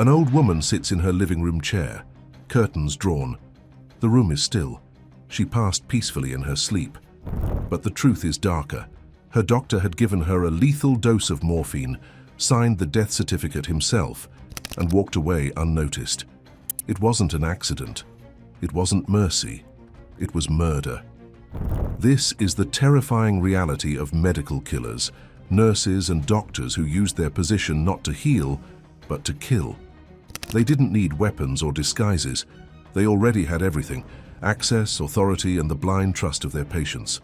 An old woman sits in her living room chair, curtains drawn. The room is still. She passed peacefully in her sleep. But the truth is darker. Her doctor had given her a lethal dose of morphine, signed the death certificate himself, and walked away unnoticed. It wasn't an accident. It wasn't mercy. It was murder. This is the terrifying reality of medical killers, nurses and doctors who used their position not to heal, but to kill. They didn't need weapons or disguises. They already had everything: access, authority, and the blind trust of their patients.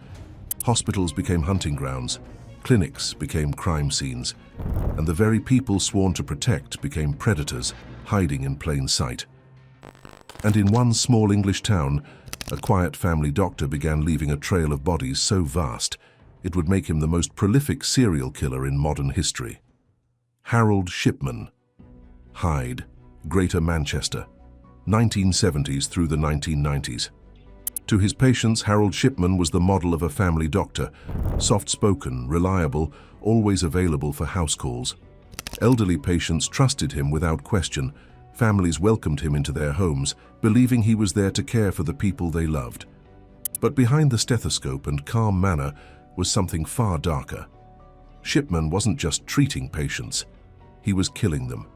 Hospitals became hunting grounds, clinics became crime scenes, and the very people sworn to protect became predators, hiding in plain sight. And in one small English town, a quiet family doctor began leaving a trail of bodies so vast, it would make him the most prolific serial killer in modern history. Harold Shipman. Hyde, Greater Manchester, 1970s through the 1990s. To his patients, Harold Shipman was the model of a family doctor, soft-spoken, reliable, always available for house calls. Elderly patients trusted him without question. Families welcomed him into their homes, believing he was there to care for the people they loved. But behind the stethoscope and calm manner was something far darker. Shipman wasn't just treating patients, he was killing them.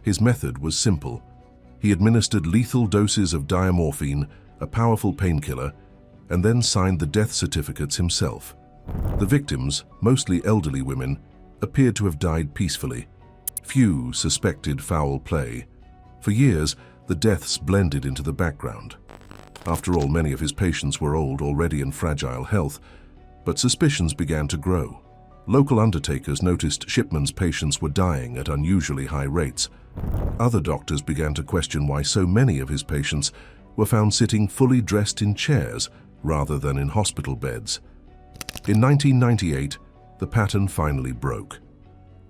His method was simple. He administered lethal doses of diamorphine, a powerful painkiller, and then signed the death certificates himself. The victims, mostly elderly women, appeared to have died peacefully. Few suspected foul play. For years, the deaths blended into the background. After all, many of his patients were old, already in fragile health, but suspicions began to grow. Local undertakers noticed Shipman's patients were dying at unusually high rates. Other doctors began to question why so many of his patients were found sitting fully dressed in chairs rather than in hospital beds. In 1998, the pattern finally broke.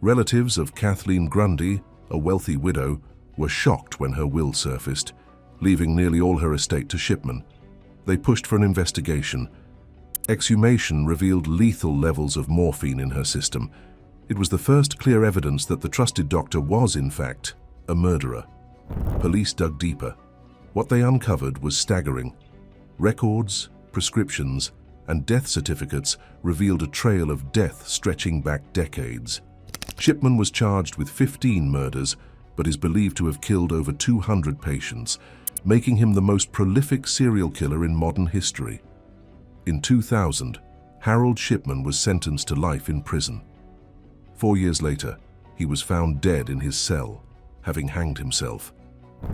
Relatives of Kathleen Grundy, a wealthy widow, were shocked when her will surfaced, leaving nearly all her estate to Shipman. They pushed for an investigation. Exhumation revealed lethal levels of morphine in her system. It was the first clear evidence that the trusted doctor was, in fact, a murderer. Police dug deeper. What they uncovered was staggering. Records, prescriptions, and death certificates revealed a trail of death stretching back decades. Shipman was charged with 15 murders, but is believed to have killed over 200 patients, making him the most prolific serial killer in modern history. In 2000, Harold Shipman was sentenced to life in prison. 4 years later, he was found dead in his cell, having hanged himself.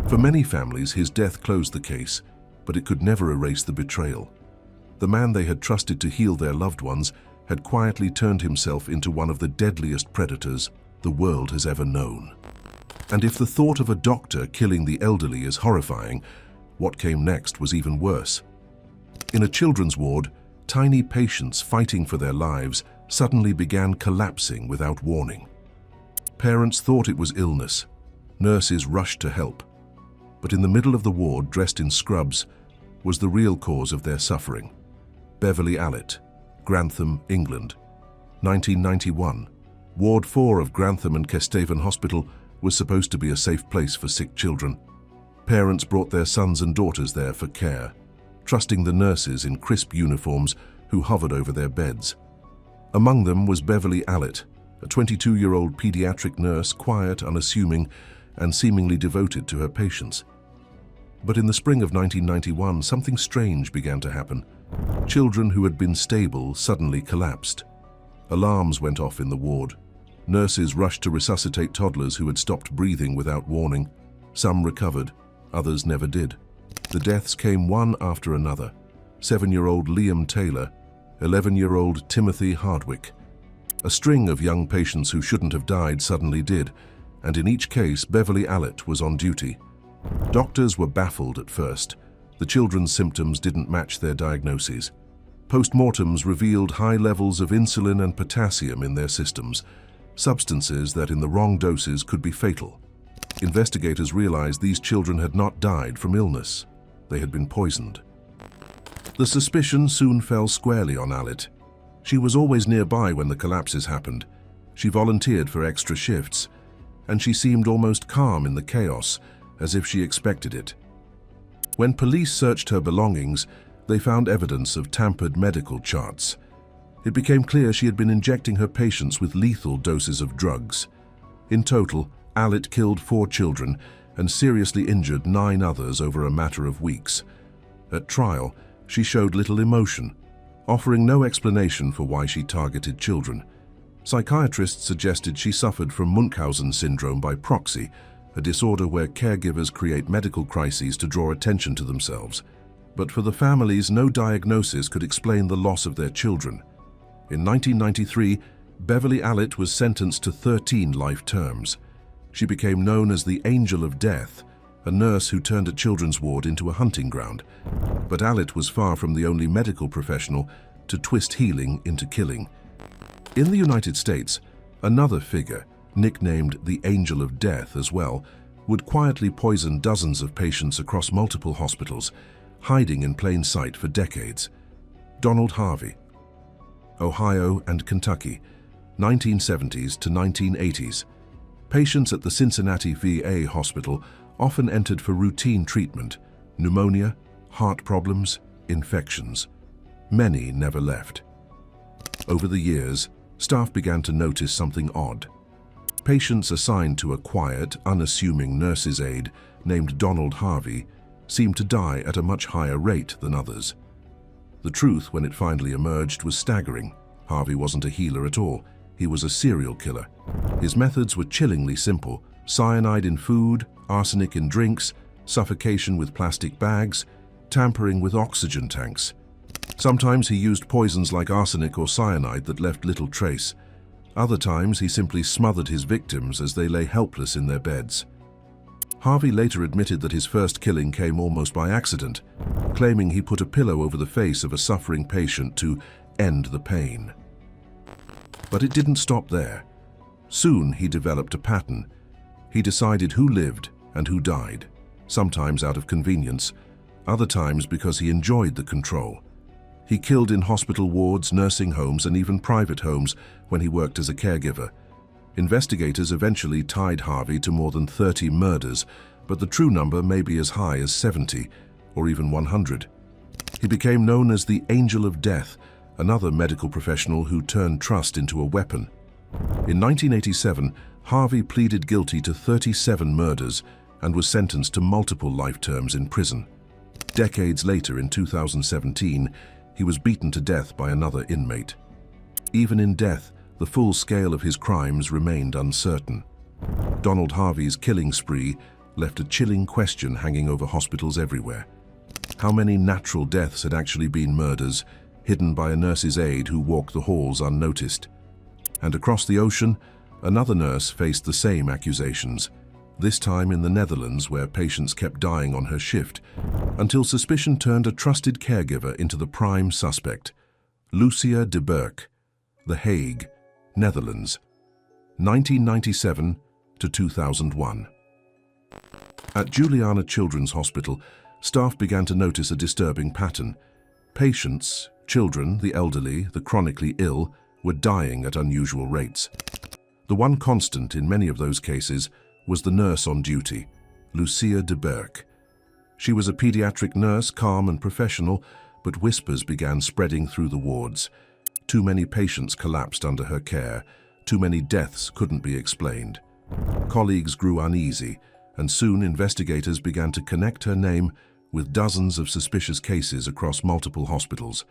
For many families, his death closed the case, but it could never erase the betrayal. The man they had trusted to heal their loved ones had quietly turned himself into one of the deadliest predators the world has ever known. And if the thought of a doctor killing the elderly is horrifying, what came next was even worse. In a children's ward, tiny patients fighting for their lives suddenly began collapsing without warning. Parents thought it was illness. Nurses rushed to help. But in the middle of the ward, dressed in scrubs, was the real cause of their suffering. Beverly Allitt, Grantham, England. 1991. Ward 4 of Grantham and Kesteven Hospital was supposed to be a safe place for sick children. Parents brought their sons and daughters there for care, trusting the nurses in crisp uniforms who hovered over their beds. Among them was Beverly Allitt, a 22-year-old pediatric nurse, quiet, unassuming, and seemingly devoted to her patients. But in the spring of 1991, something strange began to happen. Children who had been stable suddenly collapsed. Alarms went off in the ward. Nurses rushed to resuscitate toddlers who had stopped breathing without warning. Some recovered, others never did. The deaths came one after another. 7-year-old Liam Taylor, 11-year-old Timothy Hardwick. A string of young patients who shouldn't have died suddenly did, and in each case, Beverly Allitt was on duty. Doctors were baffled at first. The children's symptoms didn't match their diagnoses. Post-mortems revealed high levels of insulin and potassium in their systems, substances that in the wrong doses could be fatal. Investigators realized these children had not died from illness. They had been poisoned. The suspicion soon fell squarely on Allitt. She was always nearby when the collapses happened. She volunteered for extra shifts. and she seemed almost calm in the chaos, as if she expected it. When police searched her belongings, they found evidence of tampered medical charts. It became clear she had been injecting her patients with lethal doses of drugs. In total, Alit killed 4 children and seriously injured 9 others over a matter of weeks. At trial, she showed little emotion, offering no explanation for why she targeted children. Psychiatrists suggested she suffered from Munchausen syndrome by proxy, a disorder where caregivers create medical crises to draw attention to themselves. But for the families, no diagnosis could explain the loss of their children. In 1993, Beverly Alit was sentenced to 13 life terms. She became known as the Angel of Death, a nurse who turned a children's ward into a hunting ground. But Alit was far from the only medical professional to twist healing into killing. In the United States, another figure, nicknamed the Angel of Death as well, would quietly poison dozens of patients across multiple hospitals, hiding in plain sight for decades. Donald Harvey. Ohio and Kentucky, 1970s to 1980s. Patients at the Cincinnati VA hospital often entered for routine treatment: pneumonia, heart problems, infections. Many never left. Over the years, staff began to notice something odd. Patients assigned to a quiet, unassuming nurse's aide named Donald Harvey seemed to die at a much higher rate than others. The truth, when it finally emerged, was staggering. Harvey wasn't a healer at all. He was a serial killer. His methods were chillingly simple: cyanide in food, arsenic in drinks, suffocation with plastic bags, tampering with oxygen tanks. Sometimes he used poisons like arsenic or cyanide that left little trace. Other times he simply smothered his victims as they lay helpless in their beds. Harvey later admitted that his first killing came almost by accident, claiming he put a pillow over the face of a suffering patient to end the pain. But it didn't stop there. Soon he developed a pattern. He decided who lived and who died, sometimes out of convenience, other times because he enjoyed the control. He killed in hospital wards, nursing homes, and even private homes when he worked as a caregiver. Investigators eventually tied Harvey to more than 30 murders, but the true number may be as high as 70 or even 100. He became known as the Angel of Death, another medical professional who turned trust into a weapon. In 1987, Harvey pleaded guilty to 37 murders and was sentenced to multiple life terms in prison. Decades later, in 2017, he was beaten to death by another inmate. Even in death, the full scale of his crimes remained uncertain. Donald Harvey's killing spree left a chilling question hanging over hospitals everywhere. How many natural deaths had actually been murders, hidden by a nurse's aide who walked the halls unnoticed? And across the ocean, another nurse faced the same accusations, this time in the Netherlands, where patients kept dying on her shift, until suspicion turned a trusted caregiver into the prime suspect. Lucia de Burke, The Hague, Netherlands, 1997 to 2001. At Juliana Children's Hospital, staff began to notice a disturbing pattern. Patients, children, the elderly, the chronically ill, were dying at unusual rates. The one constant in many of those cases was the nurse on duty, Lucia de Burke. She was a pediatric nurse, calm and professional, but whispers began spreading through the wards. Too many patients collapsed under her care. Too many deaths couldn't be explained. Colleagues grew uneasy, and soon investigators began to connect her name with dozens of suspicious cases across multiple hospitals.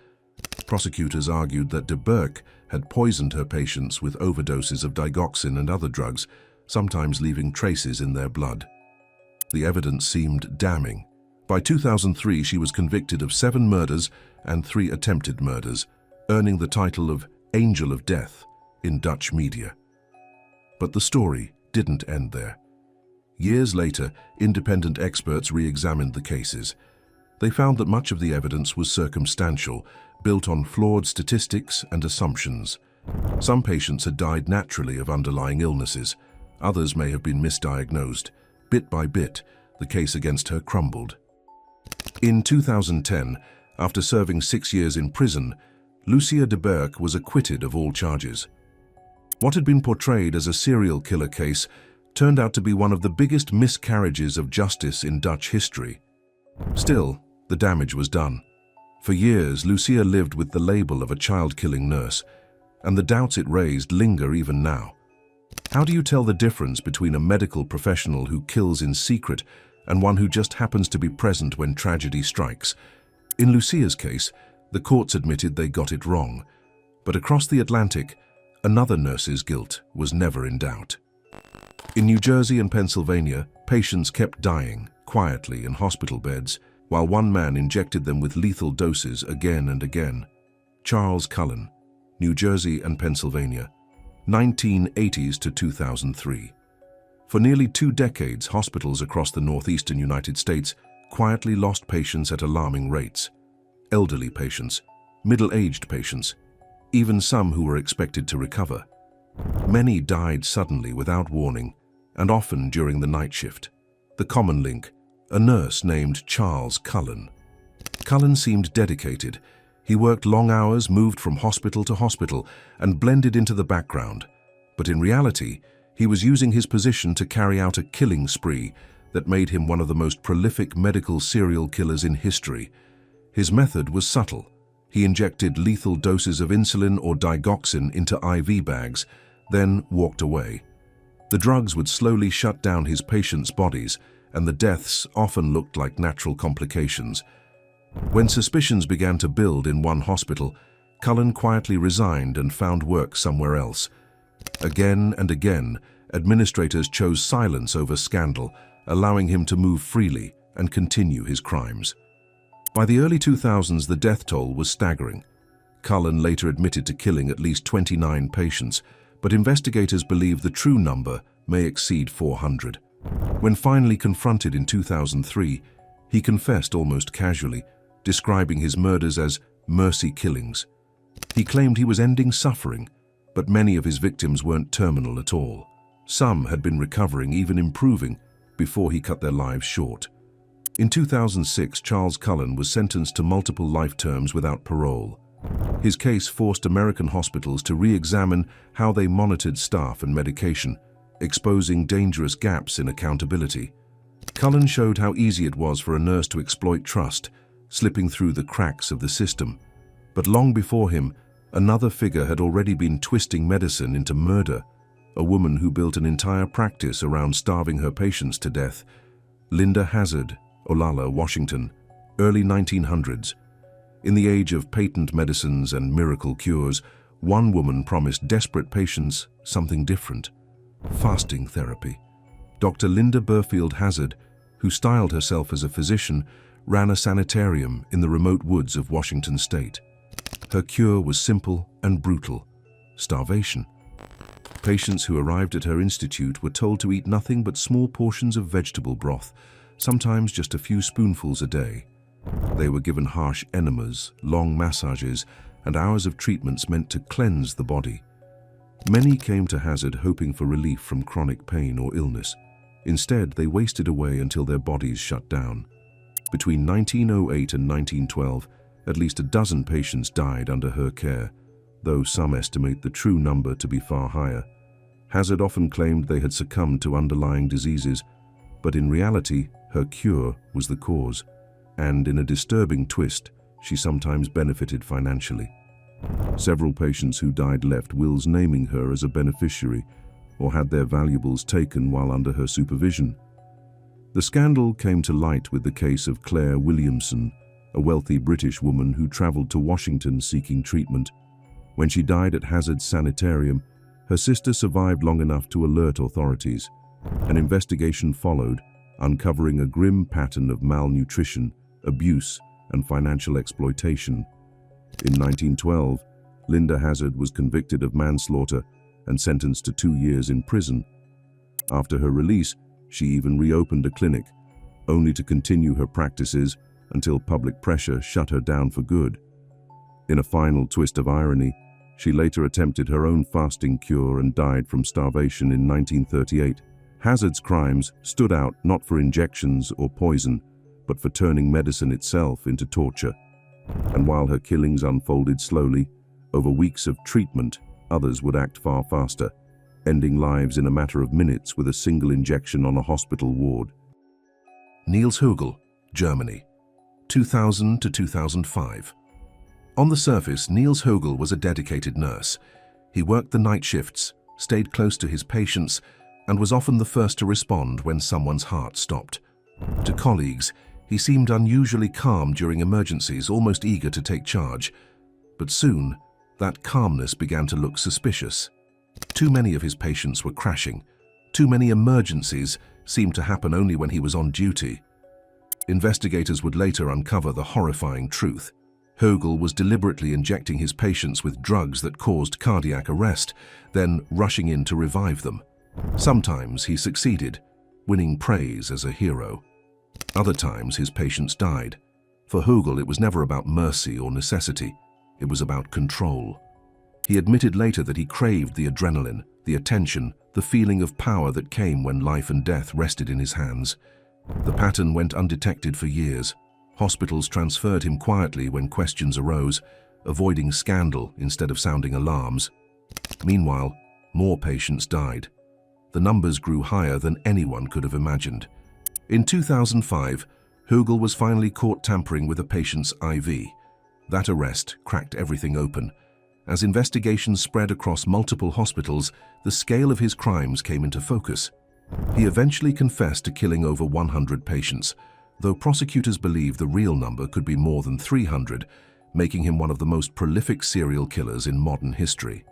Prosecutors argued that de Burke had poisoned her patients with overdoses of digoxin and other drugs, sometimes leaving traces in their blood. The evidence seemed damning. By 2003, she was convicted of 7 murders and 3 attempted murders, earning the title of Angel of Death in Dutch media. But the story didn't end there. Years later, independent experts re-examined the cases. They found that much of the evidence was circumstantial, built on flawed statistics and assumptions. Some patients had died naturally of underlying illnesses. Others may have been misdiagnosed. Bit by bit, the case against her crumbled. In 2010, after serving 6 years in prison, Lucia de Burke was acquitted of all charges. What had been portrayed as a serial killer case turned out to be one of the biggest miscarriages of justice in Dutch history. Still, the damage was done. For years, Lucia lived with the label of a child-killing nurse, and the doubts it raised linger even now. How do you tell the difference between a medical professional who kills in secret and one who just happens to be present when tragedy strikes? In Lucia's case, the courts admitted they got it wrong, but across the Atlantic, another nurse's guilt was never in doubt. In New Jersey and Pennsylvania, patients kept dying quietly in hospital beds, while one man injected them with lethal doses again and again. Charles Cullen, New Jersey and Pennsylvania, 1980s to 2003. For nearly 2 decades, hospitals across the northeastern United States quietly lost patients at alarming rates. Elderly patients, middle-aged patients, even some who were expected to recover. Many died suddenly without warning, and often during the night shift. The common link, a nurse named Charles Cullen. Cullen seemed dedicated. He worked long hours, moved from hospital to hospital, and blended into the background. But in reality, he was using his position to carry out a killing spree that made him one of the most prolific medical serial killers in history. His method was subtle. He injected lethal doses of insulin or digoxin into IV bags, then walked away. The drugs would slowly shut down his patients' bodies, and the deaths often looked like natural complications. When suspicions began to build in one hospital, Cullen quietly resigned and found work somewhere else. Again and again, administrators chose silence over scandal, allowing him to move freely and continue his crimes. By the early 2000s, the death toll was staggering. Cullen later admitted to killing at least 29 patients, but investigators believe the true number may exceed 400. When finally confronted in 2003, he confessed almost casually, describing his murders as mercy killings. He claimed he was ending suffering, but many of his victims weren't terminal at all. Some had been recovering, even improving, before he cut their lives short. In 2006, Charles Cullen was sentenced to multiple life terms without parole. His case forced American hospitals to re-examine how they monitored staff and medication, exposing dangerous gaps in accountability. Cullen showed how easy it was for a nurse to exploit trust, slipping through the cracks of the system. But long before him, another figure had already been twisting medicine into murder, a woman who built an entire practice around starving her patients to death. Linda Hazzard, Olalla, Washington, early 1900s. In the age of patent medicines and miracle cures, one woman promised desperate patients something different: fasting therapy. Dr. Linda Burfield Hazzard, who styled herself as a physician, ran a sanitarium in the remote woods of Washington state. Her cure was simple and brutal: starvation. Patients who arrived at her institute were told to eat nothing but small portions of vegetable broth, sometimes just a few spoonfuls a day. They were given harsh enemas, long massages, and hours of treatments meant to cleanse the body. Many came to Hazzard hoping for relief from chronic pain or illness. Instead, they wasted away until their bodies shut down. Between 1908 and 1912, at least a dozen patients died under her care, though some estimate the true number to be far higher. Hazzard often claimed they had succumbed to underlying diseases, but in reality, her cure was the cause, and in a disturbing twist, she sometimes benefited financially. Several patients who died left wills naming her as a beneficiary or had their valuables taken while under her supervision. The scandal came to light with the case of Claire Williamson, a wealthy British woman who traveled to Washington seeking treatment. When she died at Hazzard's sanitarium, her sister survived long enough to alert authorities. An investigation followed, uncovering a grim pattern of malnutrition, abuse, and financial exploitation. In 1912, Linda Hazzard was convicted of manslaughter and sentenced to 2 years in prison. After her release, she even reopened a clinic, only to continue her practices until public pressure shut her down for good. In a final twist of irony, she later attempted her own fasting cure and died from starvation in 1938. Hazzard's crimes stood out not for injections or poison, but for turning medicine itself into torture. And while her killings unfolded slowly, over weeks of treatment, others would act far faster. ending lives in a matter of minutes with a single injection on a hospital ward. Niels Högel, Germany, 2000 to 2005. On the surface, Niels Högel was a dedicated nurse. He worked the night shifts, stayed close to his patients, and was often the first to respond when someone's heart stopped. To colleagues, he seemed unusually calm during emergencies, almost eager to take charge. But soon, that calmness began to look suspicious. Too many of his patients were crashing. Too many emergencies seemed to happen only when he was on duty. Investigators would later uncover the horrifying truth. Högel was deliberately injecting his patients with drugs that caused cardiac arrest, then rushing in to revive them. Sometimes he succeeded, winning praise as a hero. Other times his patients died. For Högel, it was never about mercy or necessity. It was about control. He admitted later that he craved the adrenaline, the attention, the feeling of power that came when life and death rested in his hands. The pattern went undetected for years. Hospitals transferred him quietly when questions arose, avoiding scandal instead of sounding alarms. Meanwhile, more patients died. The numbers grew higher than anyone could have imagined. In 2005, Högel was finally caught tampering with a patient's IV. That arrest cracked everything open. As investigations spread across multiple hospitals, the scale of his crimes came into focus. He eventually confessed to killing over 100 patients, though prosecutors believe the real number could be more than 300, making him one of the most prolific serial killers in modern history.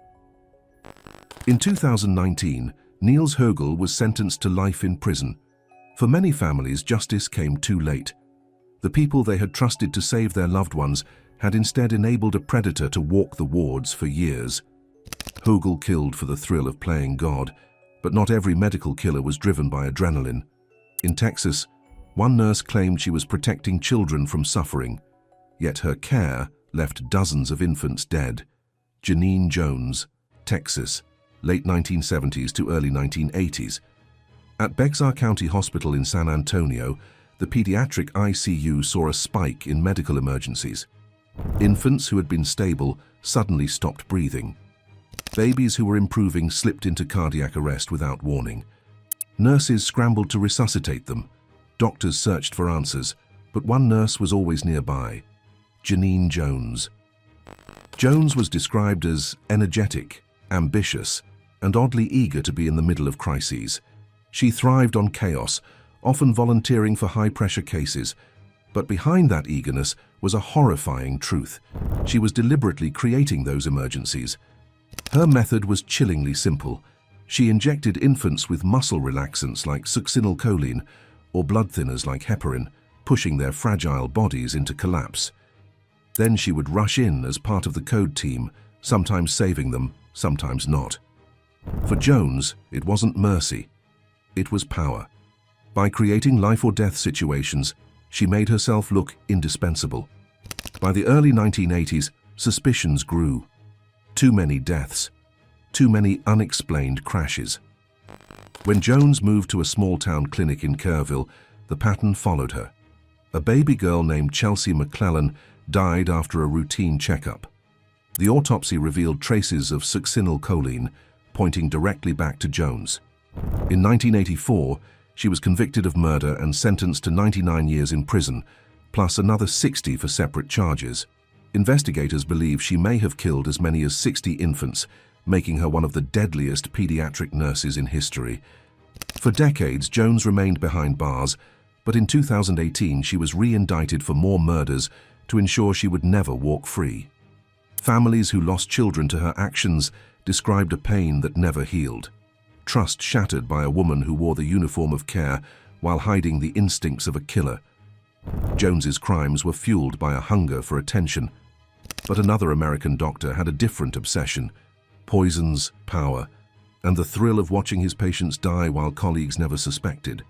In 2019, Niels Högel was sentenced to life in prison. For many families, justice came too late. The people they had trusted to save their loved ones had instead enabled a predator to walk the wards for years. Högel killed for the thrill of playing God, but not every medical killer was driven by adrenaline. In Texas, one nurse claimed she was protecting children from suffering, yet her care left dozens of infants dead. Janine Jones, Texas, late 1970s to early 1980s. At Bexar County Hospital in San Antonio, the pediatric ICU saw a spike in medical emergencies. Infants who had been stable suddenly stopped breathing. Babies who were improving slipped into cardiac arrest without warning. Nurses scrambled to resuscitate them. Doctors searched for answers, but one nurse was always nearby: Janine Jones. Jones was described as energetic, ambitious, and oddly eager to be in the middle of crises. She thrived on chaos, often volunteering for high-pressure cases. But behind that eagerness was a horrifying truth. She was deliberately creating those emergencies. Her method was chillingly simple. She injected infants with muscle relaxants like succinylcholine or blood thinners like heparin, pushing their fragile bodies into collapse. Then she would rush in as part of the code team, sometimes saving them, sometimes not. For Jones, it wasn't mercy. It was power. By creating life-or-death situations, she made herself look indispensable. By the early 1980s, suspicions grew. Too many deaths. Too many unexplained crashes. When Jones moved to a small-town clinic in Kerrville, the pattern followed her. A baby girl named Chelsea McClellan died after a routine checkup. The autopsy revealed traces of succinylcholine, pointing directly back to Jones. In 1984, she was convicted of murder and sentenced to 99 years in prison, plus another 60 for separate charges. Investigators believe she may have killed as many as 60 infants, making her one of the deadliest pediatric nurses in history. For decades, Jones remained behind bars, but in 2018 she was re-indicted for more murders to ensure she would never walk free. Families who lost children to her actions described a pain that never healed. Trust shattered by a woman who wore the uniform of care while hiding the instincts of a killer. Jones's crimes were fueled by a hunger for attention. But another American doctor had a different obsession: poisons, power, and the thrill of watching his patients die while colleagues never suspected.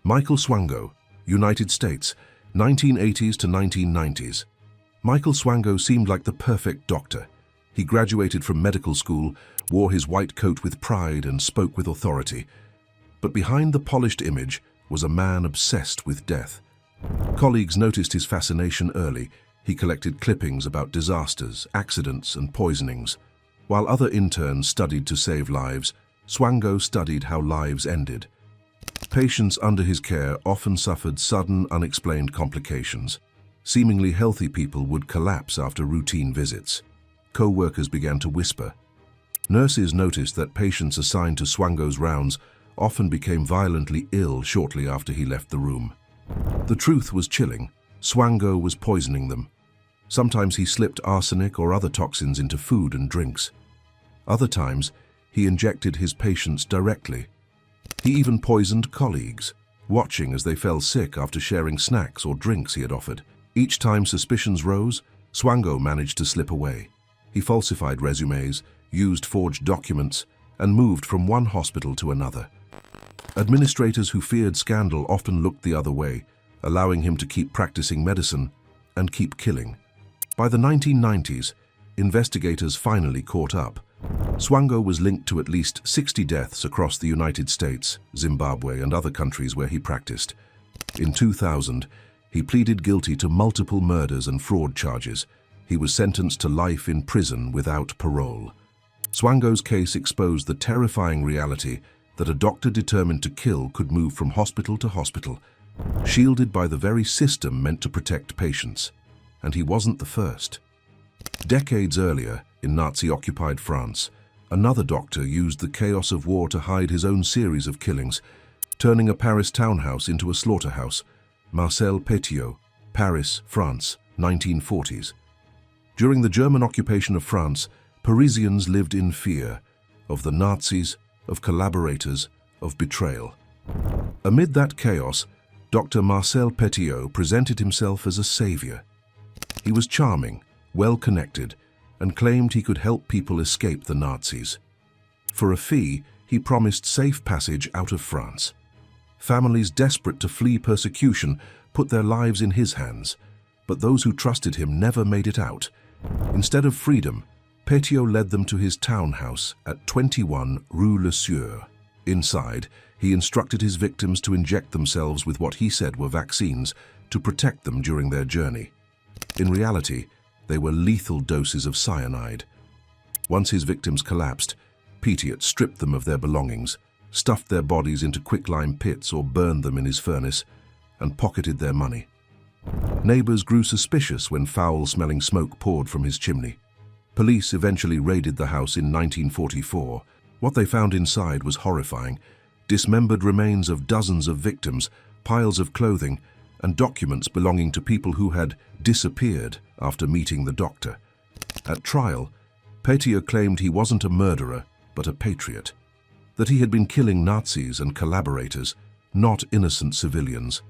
Michael Swango, United States, 1980s to 1990s. Michael Swango seemed like the perfect doctor. He graduated from medical school, wore his white coat with pride, and spoke with authority. But behind the polished image was a man obsessed with death. Colleagues noticed his fascination early. He collected clippings about disasters, accidents, and poisonings. While other interns studied to save lives, Swango studied how lives ended. Patients under his care often suffered sudden, unexplained complications. Seemingly healthy people would collapse after routine visits. Co-workers began to whisper. Nurses noticed that patients assigned to Swango's rounds often became violently ill shortly after he left the room. The truth was chilling. Swango was poisoning them. Sometimes he slipped arsenic or other toxins into food and drinks. Other times, he injected his patients directly. He even poisoned colleagues, watching as they fell sick after sharing snacks or drinks he had offered. Each time suspicions rose, Swango managed to slip away. He falsified resumes, used forged documents, and moved from one hospital to another. Administrators who feared scandal often looked the other way, allowing him to keep practicing medicine and keep killing. By the 1990s, investigators finally caught up. Swango was linked to at least 60 deaths across the United States, Zimbabwe, and other countries where he practiced. In 2000, he pleaded guilty to multiple murders and fraud charges. He was sentenced to life in prison without parole. Swango's case exposed the terrifying reality that a doctor determined to kill could move from hospital to hospital, shielded by the very system meant to protect patients. And he wasn't the first. Decades earlier, in Nazi-occupied France, another doctor used the chaos of war to hide his own series of killings, turning a Paris townhouse into a slaughterhouse. Marcel Petiot, Paris, France, 1940s. During the German occupation of France, Parisians lived in fear of the Nazis, of collaborators, of betrayal. Amid that chaos, Dr. Marcel Petiot presented himself as a savior. He was charming, well-connected, and claimed he could help people escape the Nazis. For a fee, he promised safe passage out of France. Families desperate to flee persecution put their lives in his hands, but those who trusted him never made it out. Instead of freedom, Petiot led them to his townhouse at 21 Rue Le Sueur. Inside, he instructed his victims to inject themselves with what he said were vaccines to protect them during their journey. In reality, they were lethal doses of cyanide. Once his victims collapsed, Petiot stripped them of their belongings, stuffed their bodies into quicklime pits or burned them in his furnace, and pocketed their money. Neighbors grew suspicious when foul-smelling smoke poured from his chimney. Police eventually raided the house in 1944. What they found inside was horrifying: dismembered remains of dozens of victims, piles of clothing, and documents belonging to people who had disappeared after meeting the doctor. At trial, Petiot claimed he wasn't a murderer, but a patriot. That he had been killing Nazis and collaborators, not innocent civilians.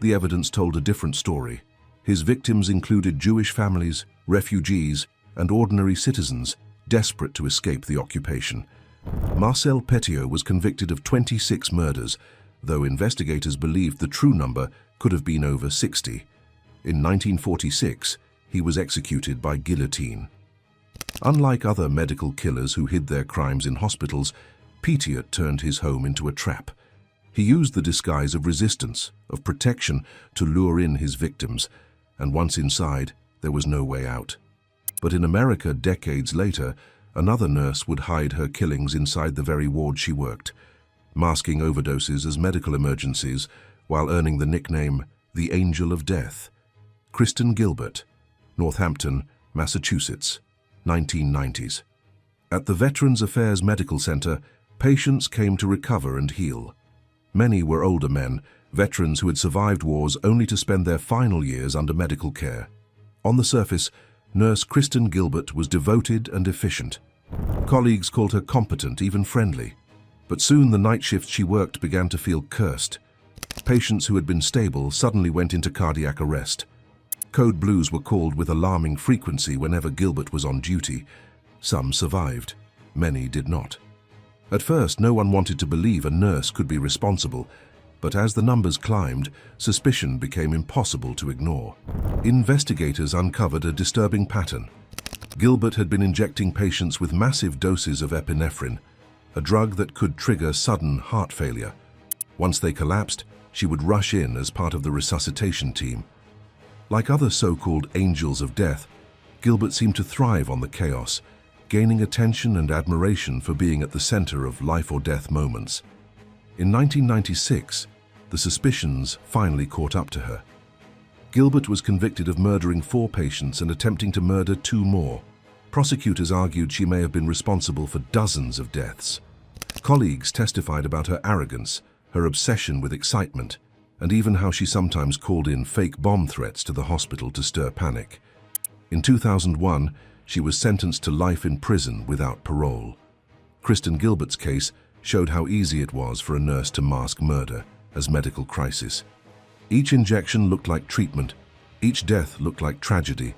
The evidence told a different story. His victims included Jewish families, refugees, and ordinary citizens desperate to escape the occupation. Marcel Petiot was convicted of 26 murders, though investigators believed the true number could have been over 60. In 1946, he was executed by guillotine. Unlike other medical killers who hid their crimes in hospitals, Petiot turned his home into a trap. He used the disguise of resistance, of protection, to lure in his victims, and once inside, there was no way out. But in America, decades later, another nurse would hide her killings inside the very ward she worked, masking overdoses as medical emergencies while earning the nickname the Angel of Death. Kristen Gilbert, Northampton, Massachusetts, 1990s. At the Veterans Affairs Medical Center, patients came to recover and heal. Many were older men, veterans who had survived wars only to spend their final years under medical care. On the surface, Nurse Kristen Gilbert was devoted and efficient. Colleagues called her competent, even friendly. But soon the night shifts she worked began to feel cursed. Patients who had been stable suddenly went into cardiac arrest. Code blues were called with alarming frequency whenever Gilbert was on duty. Some survived, many did not. At first, no one wanted to believe a nurse could be responsible, but as the numbers climbed, suspicion became impossible to ignore. Investigators uncovered a disturbing pattern. Gilbert had been injecting patients with massive doses of epinephrine, a drug that could trigger sudden heart failure. Once they collapsed, she would rush in as part of the resuscitation team. Like other so-called angels of death, Gilbert seemed to thrive on the chaos, gaining attention and admiration for being at the center of life-or-death moments. In 1996, the suspicions finally caught up to her. Gilbert was convicted of murdering 4 patients and attempting to murder 2 more. Prosecutors argued she may have been responsible for dozens of deaths. Colleagues testified about her arrogance, her obsession with excitement, and even how she sometimes called in fake bomb threats to the hospital to stir panic. In 2001, she was sentenced to life in prison without parole. Kristen Gilbert's case showed how easy it was for a nurse to mask murder as medical crisis. Each injection looked like treatment, each death looked like tragedy,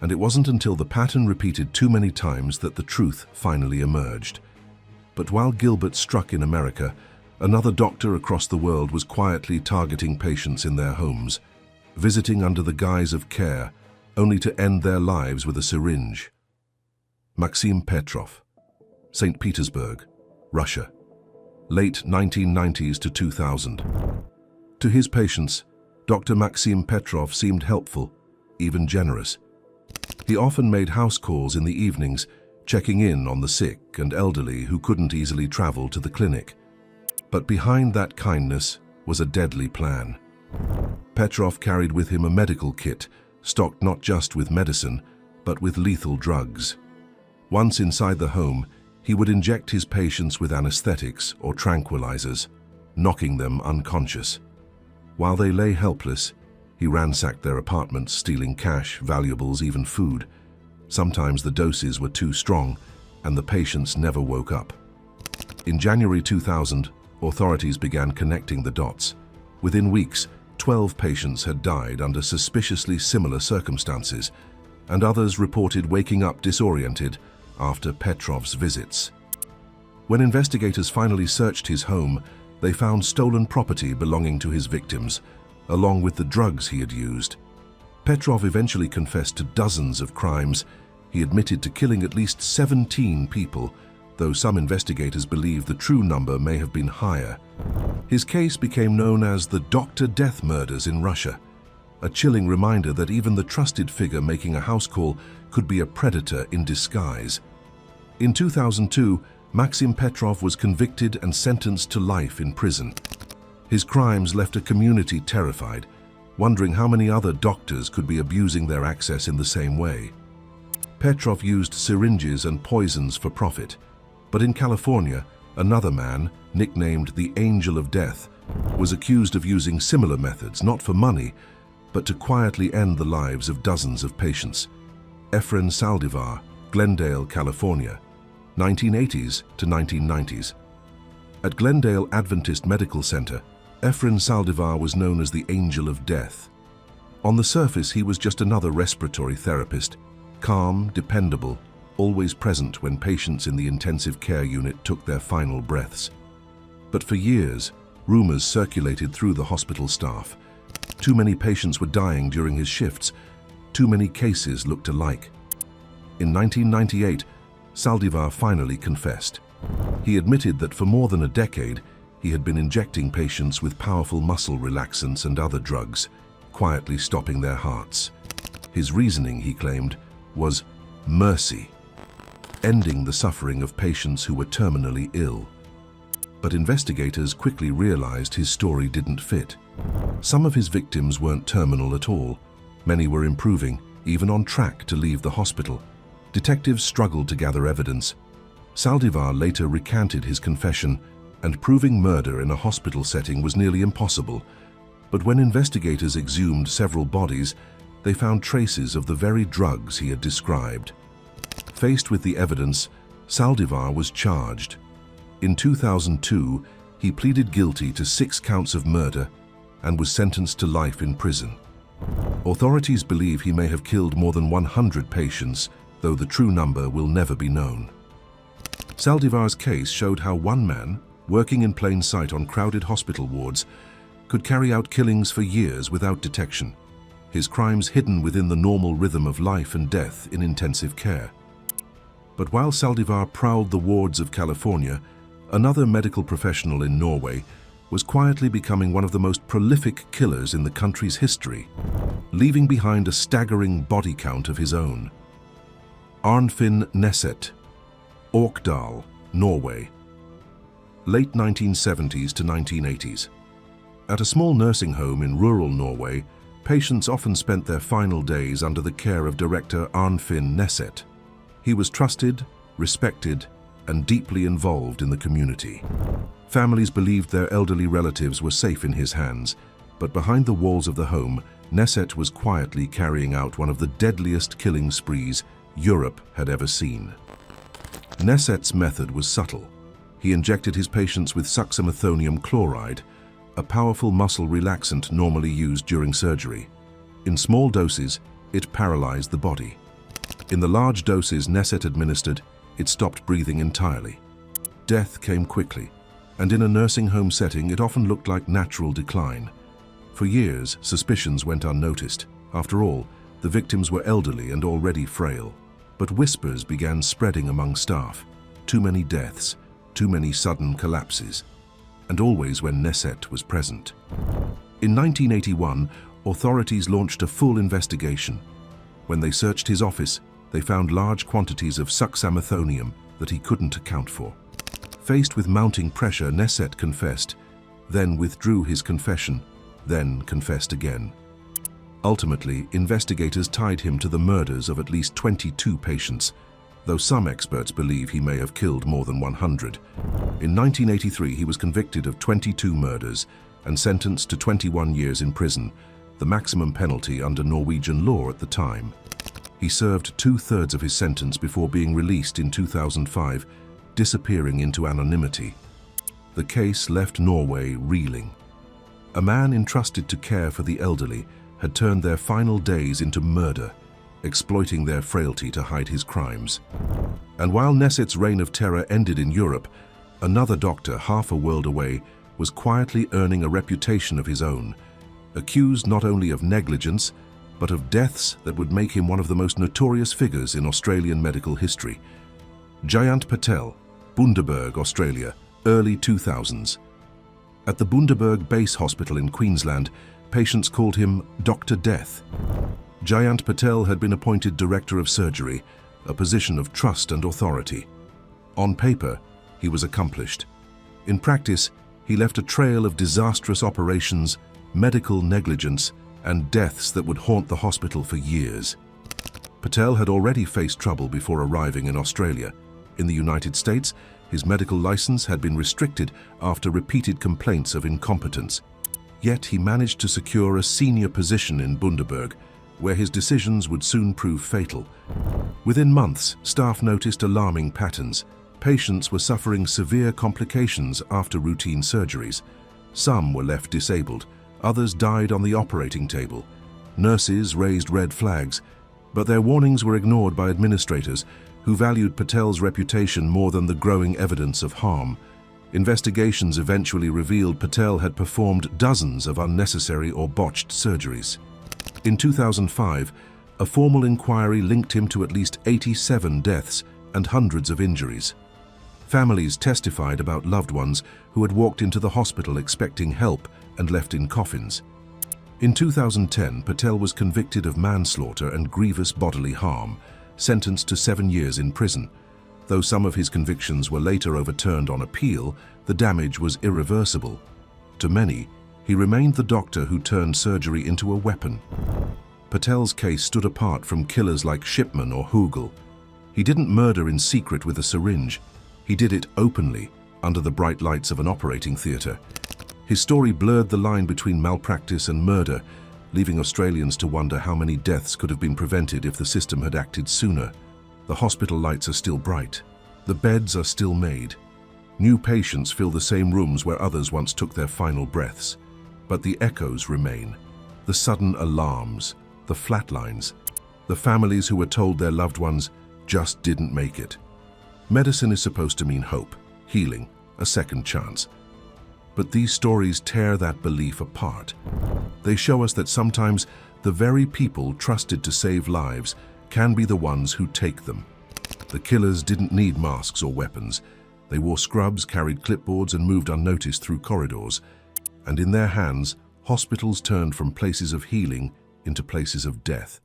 and it wasn't until the pattern repeated too many times that the truth finally emerged. But while Gilbert struck in America, another doctor across the world was quietly targeting patients in their homes, visiting under the guise of care, only to end their lives with a syringe. Maxim Petrov, St. Petersburg, Russia, late 1990s to 2000. To his patients, Dr. Maxim Petrov seemed helpful, even generous. He often made house calls in the evenings, checking in on the sick and elderly who couldn't easily travel to the clinic. But behind that kindness was a deadly plan. Petrov carried with him a medical kit, stocked not just with medicine, but with lethal drugs. Once inside the home, he would inject his patients with anesthetics or tranquilizers, knocking them unconscious. While they lay helpless, he ransacked their apartments, stealing cash, valuables, even food. Sometimes the doses were too strong, and the patients never woke up. In January 2000, authorities began connecting the dots. Within weeks, 12 patients had died under suspiciously similar circumstances, and others reported waking up disoriented after Petrov's visits. When investigators finally searched his home, they found stolen property belonging to his victims, along with the drugs he had used. Petrov eventually confessed to dozens of crimes. He admitted to killing at least 17 people, though some investigators believe the true number may have been higher. His case became known as the Dr. Death murders in Russia, a chilling reminder that even the trusted figure making a house call could be a predator in disguise. In 2002, Maxim Petrov was convicted and sentenced to life in prison. His crimes left a community terrified, wondering how many other doctors could be abusing their access in the same way. Petrov used syringes and poisons for profit, but in California, another man, nicknamed the Angel of Death, was accused of using similar methods, not for money, but to quietly end the lives of dozens of patients. Efren Saldivar, Glendale, California, 1980s to 1990s. At Glendale Adventist Medical Center, Efren Saldivar was known as the Angel of Death. On the surface, he was just another respiratory therapist, calm, dependable, always present when patients in the intensive care unit took their final breaths. But for years, rumors circulated through the hospital staff. Too many patients were dying during his shifts. Too many cases looked alike. In 1998, Saldivar finally confessed. He admitted that for more than a decade, he had been injecting patients with powerful muscle relaxants and other drugs, quietly stopping their hearts. His reasoning, he claimed, was mercy, ending the suffering of patients who were terminally ill. But investigators quickly realized his story didn't fit. Some of his victims weren't terminal at all. Many were improving, even on track to leave the hospital. Detectives struggled to gather evidence. Saldivar later recanted his confession, and proving murder in a hospital setting was nearly impossible. But when investigators exhumed several bodies, they found traces of the very drugs he had described. Faced with the evidence, Saldivar was charged. In 2002, he pleaded guilty to 6 counts of murder and was sentenced to life in prison. Authorities believe he may have killed more than 100 patients, though the true number will never be known. Saldivar's case showed how one man, working in plain sight on crowded hospital wards, could carry out killings for years without detection, his crimes hidden within the normal rhythm of life and death in intensive care. But while Saldivar prowled the wards of California, another medical professional in Norway was quietly becoming one of the most prolific killers in the country's history, leaving behind a staggering body count of his own. Arnfinn Nesset, Orkdal, Norway. Late 1970s to 1980s. At a small nursing home in rural Norway, patients often spent their final days under the care of director Arnfinn Nesset. He was trusted, respected, and deeply involved in the community. Families believed their elderly relatives were safe in his hands, but behind the walls of the home, Nesset was quietly carrying out one of the deadliest killing sprees Europe had ever seen. Nesset's method was subtle. He injected his patients with succinylcholine chloride, a powerful muscle relaxant normally used during surgery. In small doses, it paralyzed the body. In the large doses Nesset administered, it stopped breathing entirely. Death came quickly, and in a nursing home setting it often looked like natural decline. For years, suspicions went unnoticed. After all, the victims were elderly and already frail. But whispers began spreading among staff. Too many deaths, too many sudden collapses, and always when Nesset was present. In 1981, authorities launched a full investigation. When they searched his office, they found large quantities of succinylcholine that he couldn't account for. Faced with mounting pressure, Nesset confessed, then withdrew his confession, then confessed again. Ultimately, investigators tied him to the murders of at least 22 patients, though some experts believe he may have killed more than 100. In 1983, he was convicted of 22 murders and sentenced to 21 years in prison, the maximum penalty under Norwegian law at the time. He served 2/3 of his sentence before being released in 2005, disappearing into anonymity. The case left Norway reeling. A man entrusted to care for the elderly had turned their final days into murder, exploiting their frailty to hide his crimes. And while Nesset's reign of terror ended in Europe, another doctor half a world away was quietly earning a reputation of his own, accused not only of negligence, but of deaths that would make him one of the most notorious figures in Australian medical history. Jayant Patel, Bundaberg, Australia, early 2000s. At the Bundaberg Base Hospital in Queensland, patients called him Dr. Death. Jayant Patel had been appointed Director of Surgery, a position of trust and authority. On paper, he was accomplished. In practice, he left a trail of disastrous operations, medical negligence, and deaths that would haunt the hospital for years. Patel had already faced trouble before arriving in Australia. In the United States, his medical license had been restricted after repeated complaints of incompetence. Yet he managed to secure a senior position in Bundaberg, where his decisions would soon prove fatal. Within months, staff noticed alarming patterns. Patients were suffering severe complications after routine surgeries. Some were left disabled, others died on the operating table. Nurses raised red flags, but their warnings were ignored by administrators who valued Patel's reputation more than the growing evidence of harm. Investigations eventually revealed Patel had performed dozens of unnecessary or botched surgeries. In 2005, a formal inquiry linked him to at least 87 deaths and hundreds of injuries. Families testified about loved ones who had walked into the hospital expecting help and left in coffins. In 2010, Patel was convicted of manslaughter and grievous bodily harm, sentenced to 7 years in prison. Though some of his convictions were later overturned on appeal, the damage was irreversible. To many, he remained the doctor who turned surgery into a weapon. Patel's case stood apart from killers like Shipman or Hugel. He didn't murder in secret with a syringe. He did it openly, under the bright lights of an operating theatre. His story blurred the line between malpractice and murder, leaving Australians to wonder how many deaths could have been prevented if the system had acted sooner. The hospital lights are still bright. The beds are still made. New patients fill the same rooms where others once took their final breaths. But the echoes remain. The sudden alarms, the flatlines, the families who were told their loved ones just didn't make it. Medicine is supposed to mean hope, healing, a second chance. But these stories tear that belief apart. They show us that sometimes the very people trusted to save lives can be the ones who take them. The killers didn't need masks or weapons. They wore scrubs, carried clipboards, and moved unnoticed through corridors. And in their hands, hospitals turned from places of healing into places of death.